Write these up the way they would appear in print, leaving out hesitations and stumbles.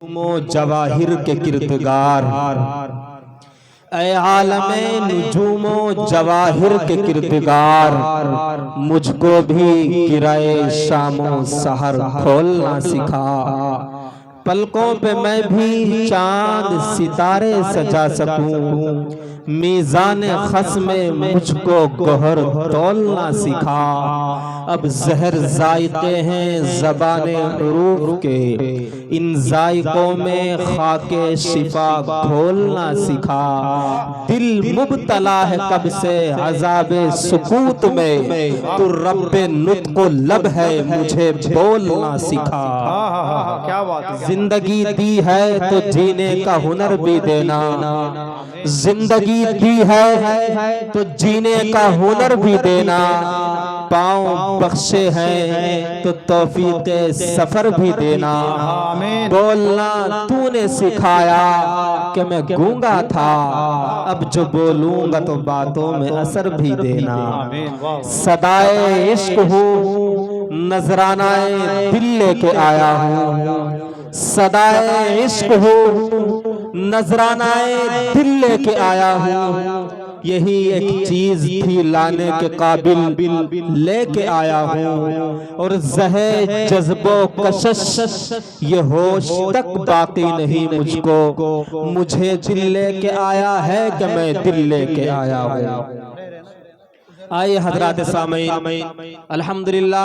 جواہر کے کردگار، اے عالم نجوم و جواہر کے کردگار، مجھ کو بھی گرائے شام و سحر کھولنا سکھا۔ پلکوں پہ میں بھی چاند ستارے سجا سکوں، میزان خس میں مجھ کو گوہر تولنا سکھا۔ اب زہر ذائقے ہیں زبان حروف کے، ان ذائقوں میں خاک شفا گھولنا سکھا۔ دل مبتلا ہے کب سے عذاب سکوت میں، تو رب نطق و لب ہے مجھے بولنا سکھا۔ زندگی دی ہے تو جینے کا ہنر بھی دینا، زندگی دی ہے تو جینے کا ہنر بھی دینا۔ پاؤں بخشے ہیں تو توفیق سفر بھی دینا۔ بولنا تو نے سکھایا کہ میں گونگا تھا، اب جو بولوں گا تو باتوں میں اثر بھی دینا۔ صدائے عشق ہوں نذرانہ دل لے کے آیا ہوں، صدائے عشق ہوں نذرانہ دل لے کے آیا ہوں۔ یہی ایک چیز تھی لانے کے قابل لے کے آیا ہوں، اور زہے جذب و کشش یہ ہوش تک باقی نہیں مجھ کو، مجھے دل لے کے آیا ہے کہ میں دل لے کے آیا ہوں۔ آئیے حضرات سامعین، الحمدللہ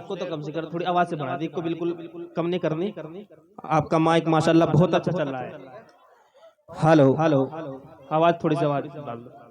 کو تو کم سے کر تھوڑی آواز سے بڑھا دی، کو بالکل کم نہیں کرنی۔ آپ کا مائک ماشاءاللہ بہت اچھا چل رہا ہے۔ ہلو آواز تھوڑی سی آواز ڈال دو۔